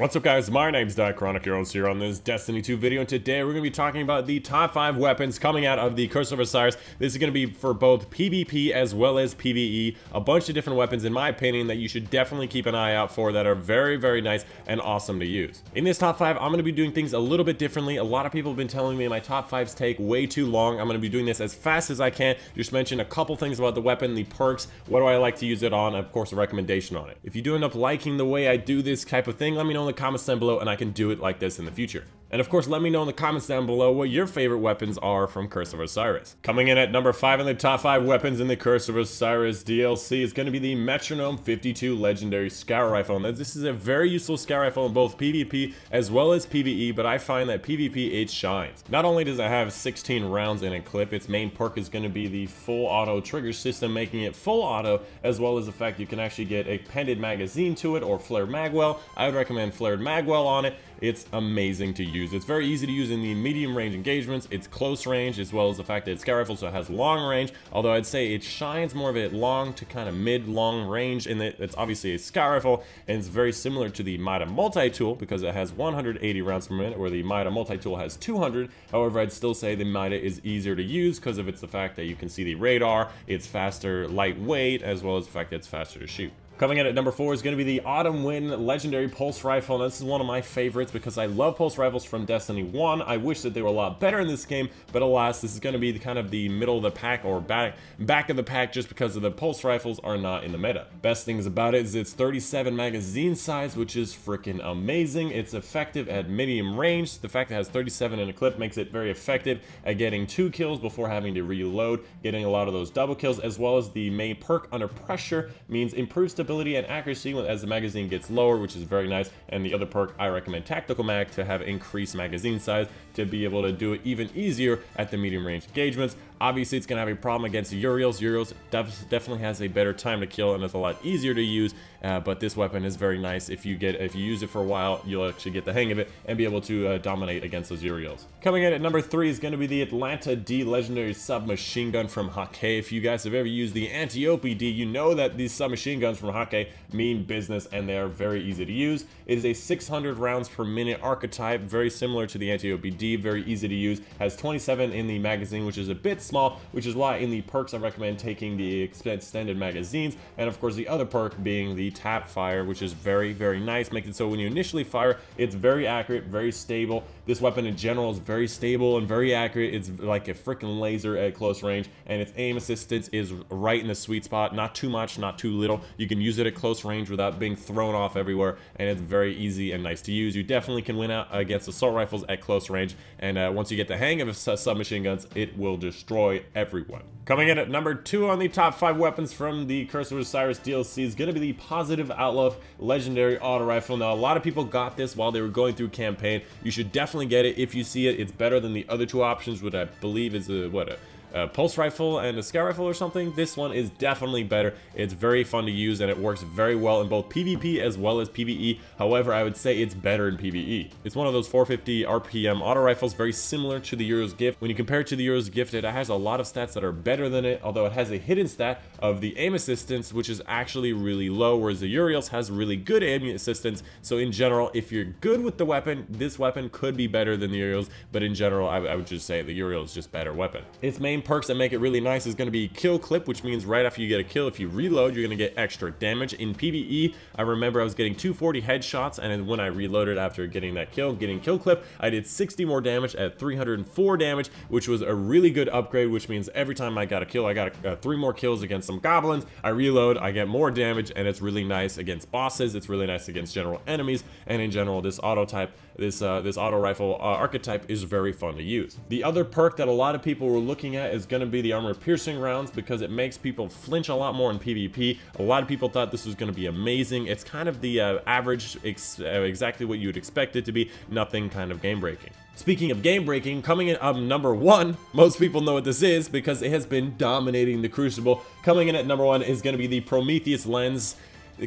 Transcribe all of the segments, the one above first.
What's up guys, my name's Chronic Heroes here on this Destiny 2 video, and today we're going to be talking about the top 5 weapons coming out of the Curse of Osiris. This is going to be for both PvP as well as PvE, a bunch of different weapons in my opinion that you should definitely keep an eye out for that are very nice and awesome to use. In this top 5, I'm going to be doing things a little bit differently. A lot of people have been telling me my top 5s take way too long. I'm going to be doing this as fast as I can. Just mention a couple things about the weapon, the perks, what do I like to use it on, and of course a recommendation on it. If you do end up liking the way I do this type of thing, let me know in the comments down below and I can do it like this in the future. And of course, let me know in the comments down below what your favorite weapons are from Curse of Osiris. Coming in at number 5 in the top 5 weapons in the Curse of Osiris DLC is going to be the Metronome 52 Legendary Scout Rifle. And this is a very useful scout rifle in both PvP as well as PvE, but I find that PvP it shines. Not only does it have 16 rounds in a clip, its main perk is going to be the full auto trigger system, making it full auto, as well as the fact you can actually get a pendant magazine to it or flared magwell. I would recommend flared magwell on it. It's amazing to use. It's very easy to use in the medium range engagements. It's close range, as well as the fact that it's scout rifle, so it has long range. Although I'd say it shines more of it long to kind of mid-long range, in that it's obviously a scout rifle, and it's very similar to the Mida multi-tool because it has 180 rounds per minute, where the Mida multi-tool has 200. However, I'd still say the Mida is easier to use because of it's the fact that you can see the radar, it's faster, lightweight, as well as the fact that it's faster to shoot. Coming in at number 4 is going to be the Autumn Wind Legendary Pulse Rifle, and this is one of my favorites because I love pulse rifles from Destiny 1. I wish that they were a lot better in this game, but alas, this is going to be kind of the middle of the pack or back of the pack just because of the pulse rifles are not in the meta. Best things about it is it's 37 magazine size, which is freaking amazing. It's effective at medium range. The fact that it has 37 in a clip makes it very effective at getting 2 kills before having to reload, getting a lot of those double kills, as well as the main perk under pressure means improved stability and accuracy as the magazine gets lower, which is very nice. And the other perk, I recommend Tactical Mag to have increased magazine size to be able to do it even easier at the medium range engagements. Obviously, it's going to have a problem against Uriels. Uriels definitely has a better time to kill and it's a lot easier to use, but this weapon is very nice. If you use it for a while, you'll actually get the hang of it and be able to dominate against those Uriels. Coming in at number 3 is going to be the Atlanta D Legendary Submachine Gun from Hake. If you guys have ever used the Antiope D, you know that these submachine guns from Hake mean business and they are very easy to use. It is a 600 rounds per minute archetype, very similar to the Antiope D, very easy to use. Has 27 in the magazine, which is a bit small, which is why in the perks I recommend taking the extended magazines, and of course the other perk being the tap fire, which is very nice, making it so when you initially fire, it's very accurate, very stable. This weapon in general is very stable and very accurate. It's like a freaking laser at close range, and its aim assistance is right in the sweet spot, not too much, not too little. You can use it at close range without being thrown off everywhere, and it's very easy and nice to use. You definitely can win out against assault rifles at close range, and once you get the hang of submachine guns, it will destroy everyone. Coming in at number 2 on the top 5 weapons from the Curse of Osiris DLC is going to be the Positive Outlook Legendary Auto Rifle. Now, a lot of people got this while they were going through campaign. You should definitely get it if you see it. It's better than the other 2 options, which I believe is a pulse rifle and a scout rifle or something. This one is definitely better. It's very fun to use and it works very well in both PvP as well as PvE. However, I would say it's better in PvE. It's one of those 450 RPM auto rifles, very similar to the Euro's Gift. When you compare it to the Euro's Gift, it has a lot of stats that are better than it, although it has a hidden stat of the aim assistance, which is actually really low, whereas the Uriel's has really good aim assistance. So in general, if you're good with the weapon, this weapon could be better than the Uriel's, but in general, I would just say the Uriel is just better weapon. Its main perks that make it really nice is going to be kill clip, which means right after you get a kill, if you reload, you're going to get extra damage. In PvE, I remember I was getting 240 headshots, and when I reloaded after getting that kill, getting kill clip, I did 60 more damage at 304 damage, which was a really good upgrade, which means every time I got a kill, I got 3 more kills against some goblins, I reload, I get more damage, and it's really nice against bosses, it's really nice against general enemies, and in general, this auto type, this auto rifle archetype is very fun to use. The other perk that a lot of people were looking at is going to be the armor piercing rounds because it makes people flinch a lot more in PvP. A lot of people thought this was going to be amazing. It's kind of the average, exactly what you would expect it to be, nothing kind of game breaking. Speaking of game breaking, coming in at number 1, most people know what this is because it has been dominating the Crucible. Coming in at number 1 is going to be the Prometheus Lens.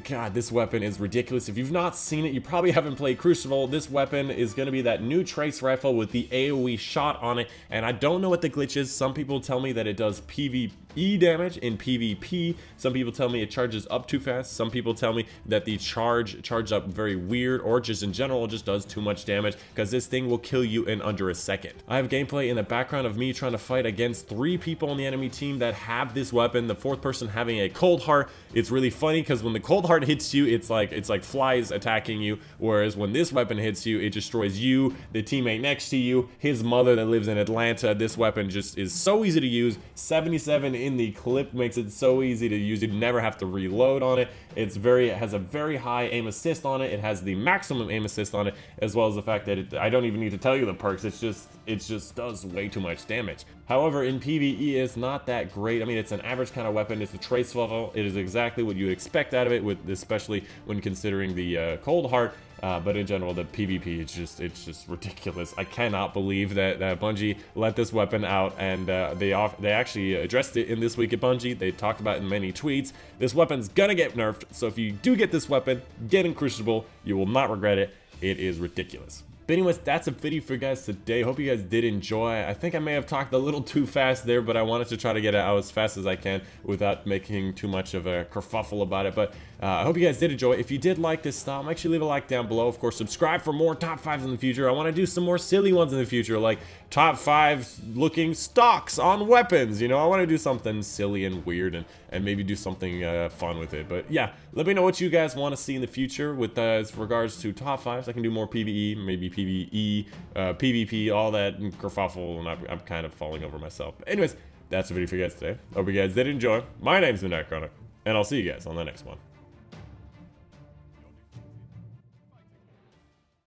God, this weapon is ridiculous. If you've not seen it, you probably haven't played Crucible. This weapon is going to be that new trace rifle with the AoE shot on it, and I don't know what the glitch is. Some people tell me that it does PvP PvE damage in PvP. Some people tell me it charges up too fast. Some people tell me that the charges up very weird, or just in general, it just does too much damage, because this thing will kill you in under a second. I have gameplay in the background of me trying to fight against 3 people on the enemy team that have this weapon, the 4th person having a cold heart. It's really funny because when the cold heart hits you, it's like flies attacking you, whereas when this weapon hits you, it destroys you, the teammate next to you, his mother that lives in Atlanta. This weapon just is so easy to use. 77 in the clip makes it so easy to use. You never have to reload on it. It has a very high aim assist on it. It has the maximum aim assist on it, as well as the fact that I don't even need to tell you the perks. It just does way too much damage. However, in PvE, it's not that great. I mean, it's an average kind of weapon. It's a trace level. It is exactly what you expect out of it, especially when considering the cold heart. But in general, the PvP, it's just ridiculous. I cannot believe that Bungie let this weapon out, and they actually addressed it in This Week at Bungie. They talked about it in many tweets. This weapon's gonna get nerfed, so if you do get this weapon, get in Crucible. You will not regret it. It is ridiculous. But anyways, that's a video for you guys today. Hope you guys did enjoy. I think I may have talked a little too fast there, but I wanted to try to get it out as fast as I can without making too much of a kerfuffle about it. But I hope you guys did enjoy. If you did like this style, make sure you leave a like down below. Of course, subscribe for more top 5s in the future. I want to do some more silly ones in the future, like top 5 looking stocks on weapons. You know, I want to do something silly and weird, and maybe do something fun with it. But yeah, let me know what you guys want to see in the future with as regards to top 5s. I can do more PvE, maybe PvE, PvP, all that kerfuffle, and I'm kind of falling over myself. But anyways, that's the video for you guys today. Hope you guys did enjoy. My name's the Nightchronic, and I'll see you guys on the next one.